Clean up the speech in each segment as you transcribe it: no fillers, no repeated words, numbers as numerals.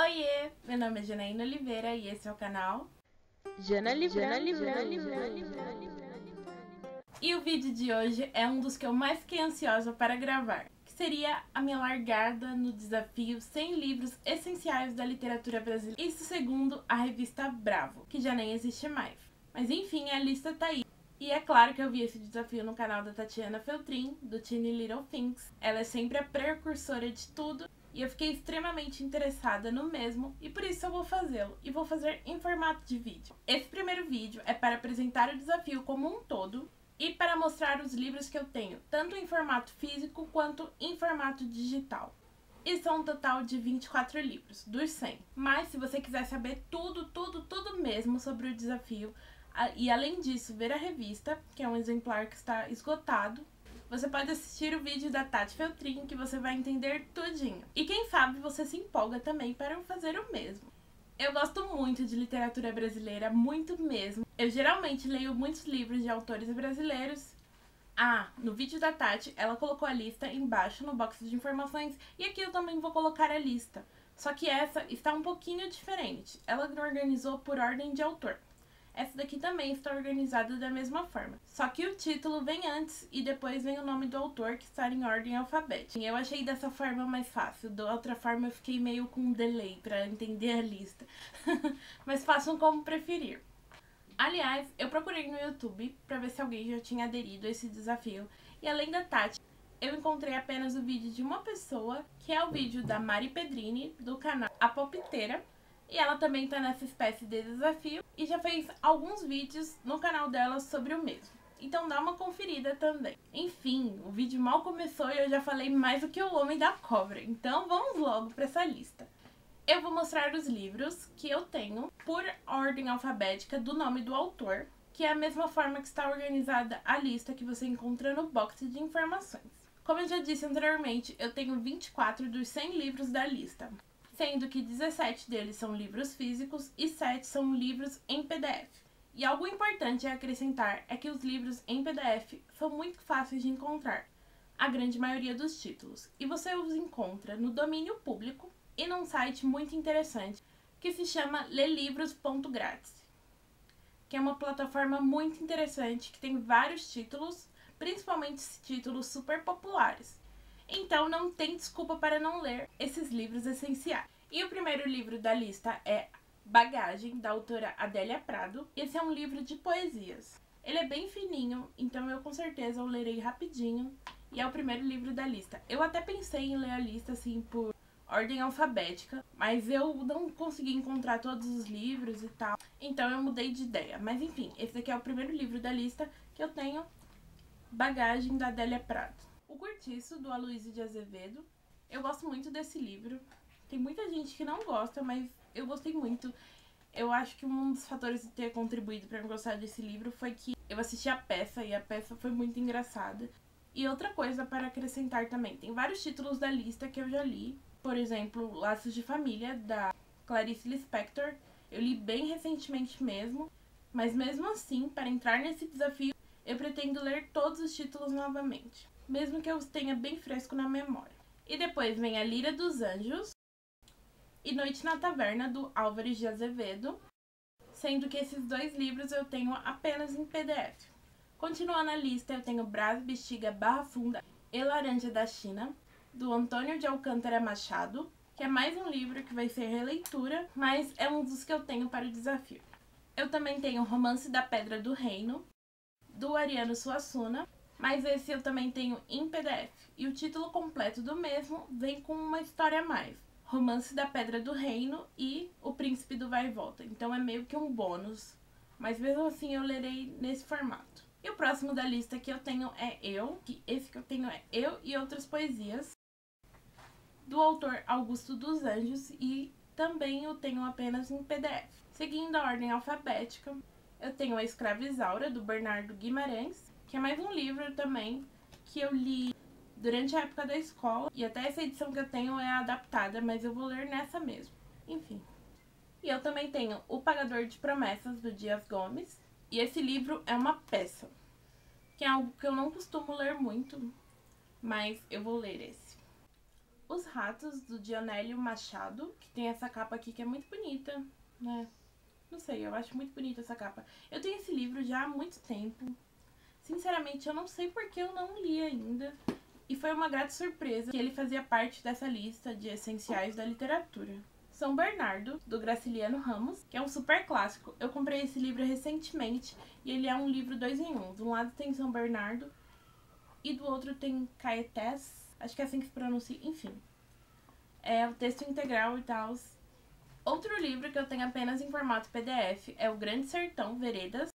Oiê, meu nome é Janaína Oliveira e esse é o canal Jana Livrando. E o vídeo de hoje é um dos que eu mais fiquei ansiosa para gravar, que seria a minha largada no desafio 100 livros essenciais da literatura brasileira. Isso segundo a revista Bravo, que já nem existe mais. Mas enfim, a lista tá aí. E é claro que eu vi esse desafio no canal da Tatiana Feltrin, do Teeny Little Things. Ela é sempre a precursora de tudo. E eu fiquei extremamente interessada no mesmo e por isso eu vou fazê-lo, e vou fazer em formato de vídeo. Esse primeiro vídeo é para apresentar o desafio como um todo e para mostrar os livros que eu tenho, tanto em formato físico quanto em formato digital. E são um total de 24 livros, dos 100. Mas se você quiser saber tudo mesmo sobre o desafio, e além disso ver a revista, que é um exemplar que está esgotado, você pode assistir o vídeo da Tati Feltrin, que você vai entender tudinho. E quem sabe você se empolga também para fazer o mesmo. Eu gosto muito de literatura brasileira, muito mesmo. Eu geralmente leio muitos livros de autores brasileiros. No vídeo da Tati, ela colocou a lista embaixo no box de informações e aqui eu também vou colocar a lista. Só que essa está um pouquinho diferente. Ela organizou por ordem de autor. Essa daqui também está organizada da mesma forma. Só que o título vem antes e depois vem o nome do autor, que está em ordem alfabética. Eu achei dessa forma mais fácil. Da outra forma eu fiquei meio com um delay para entender a lista. Mas façam como preferir. Aliás, eu procurei no YouTube para ver se alguém já tinha aderido a esse desafio. E além da Tati, eu encontrei apenas o vídeo de uma pessoa, que é o vídeo da Mari Pedrini, do canal A Palpiteira. E ela também tá nessa espécie de desafio e já fez alguns vídeos no canal dela sobre o mesmo. Então dá uma conferida também. Enfim, o vídeo mal começou e eu já falei mais do que o Homem da Cobra. Então vamos logo para essa lista. Eu vou mostrar os livros que eu tenho por ordem alfabética do nome do autor, que é a mesma forma que está organizada a lista que você encontra no box de informações. Como eu já disse anteriormente, eu tenho 24 dos 100 livros da lista, sendo que 17 deles são livros físicos e 7 são livros em PDF. E algo importante a acrescentar é que os livros em PDF são muito fáceis de encontrar, a grande maioria dos títulos, e você os encontra no domínio público e num site muito interessante que se chama lelivros.grátis, que é uma plataforma muito interessante que tem vários títulos, principalmente títulos super populares. Então não tem desculpa para não ler esses livros essenciais. E o primeiro livro da lista é Bagagem, da autora Adélia Prado. Esse é um livro de poesias. Ele é bem fininho, então eu com certeza o lerei rapidinho. E é o primeiro livro da lista. Eu até pensei em ler a lista assim por ordem alfabética, mas eu não consegui encontrar todos os livros e tal. Então eu mudei de ideia. Mas enfim, esse aqui é o primeiro livro da lista que eu tenho, Bagagem, da Adélia Prado. O Cortiço, do Aloysio de Azevedo. Eu gosto muito desse livro. Tem muita gente que não gosta, mas eu gostei muito. Eu acho que um dos fatores de ter contribuído para eu gostar desse livro foi que eu assisti a peça e a peça foi muito engraçada. E outra coisa para acrescentar também, tem vários títulos da lista que eu já li. Por exemplo, Laços de Família, da Clarice Lispector. Eu li bem recentemente mesmo. Mas mesmo assim, para entrar nesse desafio, eu pretendo ler todos os títulos novamente, mesmo que eu os tenha bem fresco na memória. E depois vem A Lira dos Anjos e Noite na Taverna, do Álvares de Azevedo, sendo que esses dois livros eu tenho apenas em PDF. Continuando a lista, eu tenho Brás, Bexiga, Barra Funda e Laranja da China, do Antônio de Alcântara Machado, que é mais um livro que vai ser releitura, mas é um dos que eu tenho para o desafio. Eu também tenho Romance da Pedra do Reino, do Ariano Suassuna, mas esse eu também tenho em PDF. E o título completo do mesmo vem com uma história a mais. Romance da Pedra do Reino e O Príncipe do Vai e Volta. Então é meio que um bônus, mas mesmo assim eu lerei nesse formato. E o próximo da lista que eu tenho é esse que eu tenho é Eu e Outras Poesias, do autor Augusto dos Anjos, e também eu tenho apenas em PDF. Seguindo a ordem alfabética, eu tenho A Escrava Isaura, do Bernardo Guimarães, que é mais um livro também que eu li durante a época da escola. E até essa edição que eu tenho é adaptada, mas eu vou ler nessa mesmo. Enfim. E eu também tenho O Pagador de Promessas, do Dias Gomes. E esse livro é uma peça, que é algo que eu não costumo ler muito, mas eu vou ler esse. Os Ratos, do Dionélio Machado, que tem essa capa aqui que é muito bonita, né? Não sei, eu acho muito bonita essa capa. Eu tenho esse livro já há muito tempo. Sinceramente, eu não sei porque eu não li ainda. E foi uma grata surpresa que ele fazia parte dessa lista de essenciais da literatura. São Bernardo, do Graciliano Ramos, que é um super clássico. Eu comprei esse livro recentemente e ele é um livro 2 em 1. De um lado tem São Bernardo e do outro tem Caetés, acho que é assim que se pronuncia, enfim. É o texto integral e tal. Outro livro que eu tenho apenas em formato PDF é O Grande Sertão, Veredas,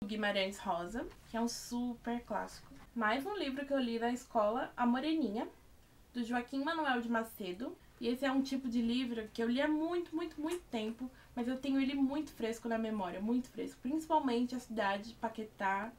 do Guimarães Rosa, que é um super clássico. Mais um livro que eu li na escola, A Moreninha, do Joaquim Manuel de Macedo. E esse é um tipo de livro que eu li há muito tempo, mas eu tenho ele muito fresco na memória, muito fresco. Principalmente a cidade de Paquetá.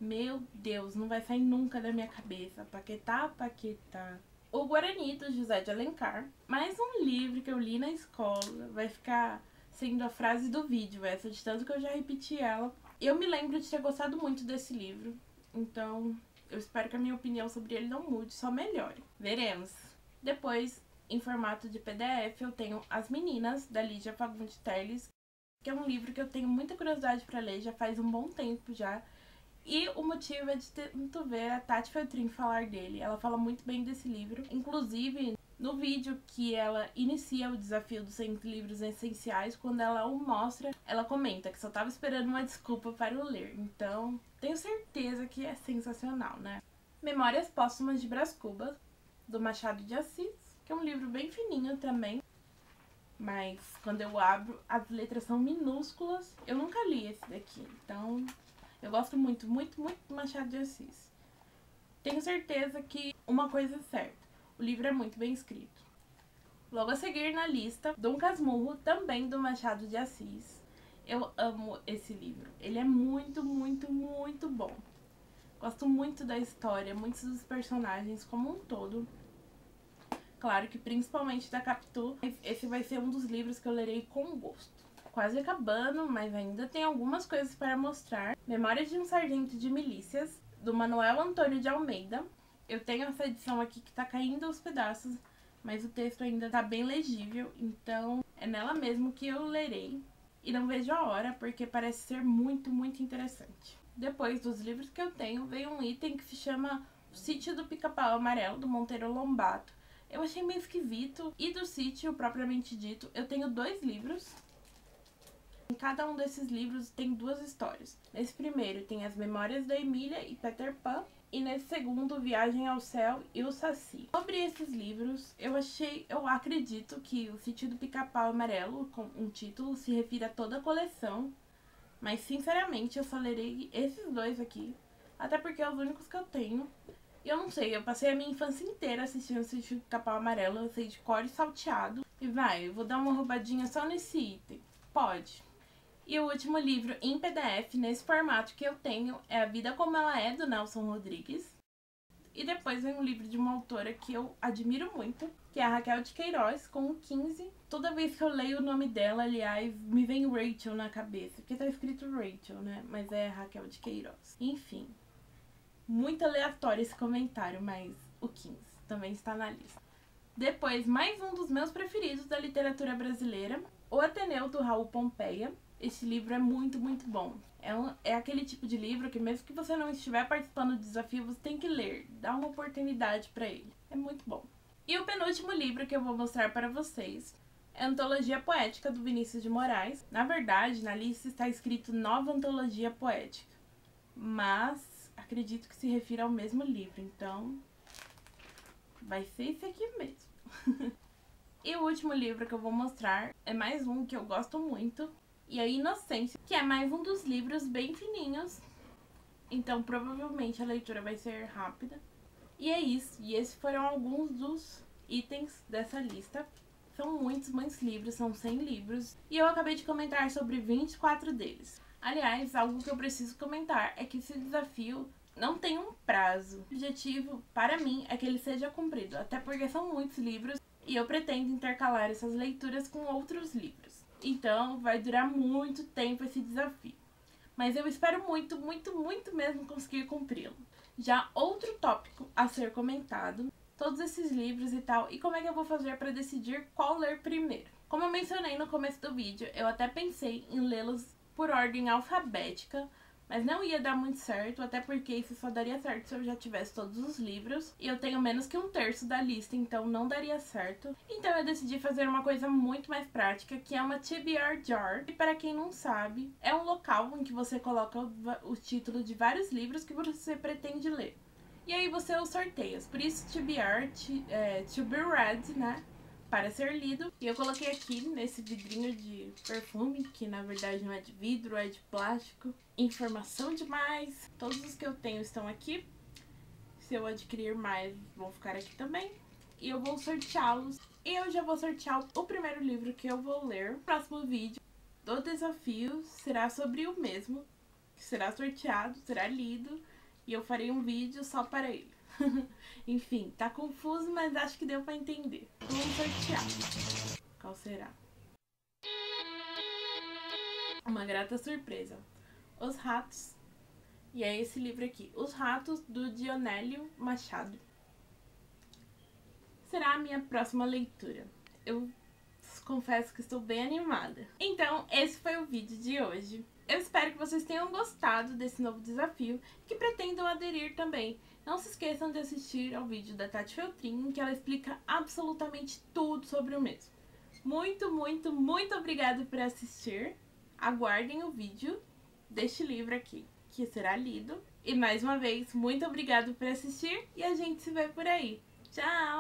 Meu Deus, não vai sair nunca da minha cabeça. Paquetá, Paquetá. O Guarani, do José de Alencar. Mais um livro que eu li na escola. Vai ficar sendo a frase do vídeo, essa de tanto que eu já repeti ela. Eu me lembro de ter gostado muito desse livro. Então, eu espero que a minha opinião sobre ele não mude, só melhore. Veremos. Depois, em formato de PDF, eu tenho As Meninas, da Lídia Fagundes Telles, que é um livro que eu tenho muita curiosidade para ler, já faz um bom tempo já. E o motivo é de tanto ver a Tati Feltrin falar dele. Ela fala muito bem desse livro. Inclusive, no vídeo que ela inicia o desafio dos 100 livros essenciais, quando ela o mostra, ela comenta que só estava esperando uma desculpa para o ler. Então, tenho certeza que é sensacional, né? Memórias Póstumas de Brás Cubas, do Machado de Assis, que é um livro bem fininho também. Mas quando eu abro, as letras são minúsculas. Eu nunca li esse daqui, então eu gosto muito do Machado de Assis. Tenho certeza que uma coisa é certa, o livro é muito bem escrito. Logo a seguir na lista, Dom Casmurro, também do Machado de Assis. Eu amo esse livro, ele é muito bom. Gosto muito da história, muitos dos personagens como um todo. Claro que principalmente da Capitu. Esse vai ser um dos livros que eu lerei com gosto. Quase acabando, mas ainda tem algumas coisas para mostrar. Memórias de um Sargento de Milícias, do Manuel Antônio de Almeida. Eu tenho essa edição aqui que tá caindo aos pedaços, mas o texto ainda tá bem legível, então é nela mesmo que eu lerei. E não vejo a hora, porque parece ser muito interessante. Depois dos livros que eu tenho, veio um item que se chama O Sítio do Pica-Pau Amarelo, do Monteiro Lobato. Eu achei meio esquisito. E do sítio, propriamente dito, eu tenho 2 livros. Em cada um desses livros tem 2 histórias. Nesse primeiro tem As Memórias da Emília e Peter Pan. E nesse segundo, Viagem ao Céu e o Saci. Sobre esses livros, eu acredito que O Sítio do Pica-Pau Amarelo, com um título, se refere a toda a coleção. Mas, sinceramente, eu só lerei esses 2 aqui. Até porque é os únicos que eu tenho. E eu não sei, eu passei a minha infância inteira assistindo O Sítio do Pica-Pau Amarelo. Eu sei de cor e salteado. E eu vou dar uma roubadinha só nesse item. Pode. E o último livro em PDF, nesse formato que eu tenho, é A Vida Como Ela É, do Nelson Rodrigues. E depois vem um livro de uma autora que eu admiro muito, que é a Raquel de Queiroz, com o 15. Toda vez que eu leio o nome dela, aliás, me vem Rachel na cabeça, porque tá escrito Rachel, né? Mas é Raquel de Queiroz. Enfim, muito aleatório esse comentário, mas o 15 também está na lista. Depois, mais um dos meus preferidos da literatura brasileira, O Ateneu, do Raul Pompeia. Esse livro é muito bom. É aquele tipo de livro que mesmo que você não estiver participando do desafio, você tem que ler. Dá uma oportunidade para ele. É muito bom. E o penúltimo livro que eu vou mostrar para vocês é a Antologia Poética, do Vinícius de Moraes. Na verdade, na lista está escrito Nova Antologia Poética. Mas acredito que se refira ao mesmo livro. Então, vai ser esse aqui mesmo. E o último livro que eu vou mostrar é mais um que eu gosto muito. E a Inocência, que é mais um dos livros bem fininhos. Então, provavelmente a leitura vai ser rápida. E é isso. E esses foram alguns dos itens dessa lista. São muitos livros, são 100 livros. E eu acabei de comentar sobre 24 deles. Aliás, algo que eu preciso comentar é que esse desafio não tem um prazo. O objetivo, para mim, é que ele seja cumprido. Até porque são muitos livros e eu pretendo intercalar essas leituras com outros livros. Então, vai durar muito tempo esse desafio. mas eu espero muito, muito, muito mesmo conseguir cumpri-lo. Já outro tópico a ser comentado, todos esses livros e tal, e como é que eu vou fazer para decidir qual ler primeiro. Como eu mencionei no começo do vídeo, eu até pensei em lê-los por ordem alfabética, mas não ia dar muito certo, até porque isso só daria certo se eu já tivesse todos os livros. E eu tenho menos que 1/3 da lista, então não daria certo. Então eu decidi fazer uma coisa muito mais prática, que é uma TBR Jar. E para quem não sabe, é um local em que você coloca o título de vários livros que você pretende ler. E aí você os sorteia. Por isso TBR, to be read, né? Para ser lido. E eu coloquei aqui nesse vidrinho de perfume, que na verdade não é de vidro, é de plástico. Informação demais. Todos os que eu tenho estão aqui. Se eu adquirir mais, vão ficar aqui também. E eu vou sorteá-los. E eu já vou sortear o primeiro livro que eu vou ler. O próximo vídeo do desafio será sobre o mesmo, que será sorteado, será lido. E eu farei um vídeo só para ele. Enfim, tá confuso, mas acho que deu pra entender. Vamos sortear. Qual será? Uma grata surpresa. Os Ratos. E é esse livro aqui. Os Ratos, do Dionélio Machado. Será a minha próxima leitura. Eu confesso que estou bem animada. Então, esse foi o vídeo de hoje. Eu espero que vocês tenham gostado desse novo desafio e que pretendam aderir também. Não se esqueçam de assistir ao vídeo da Tati Feltrin, que ela explica absolutamente tudo sobre o mesmo. Muito, muito, muito obrigada por assistir. Aguardem o vídeo deste livro aqui, que será lido. E mais uma vez, muito obrigada por assistir e a gente se vê por aí. Tchau!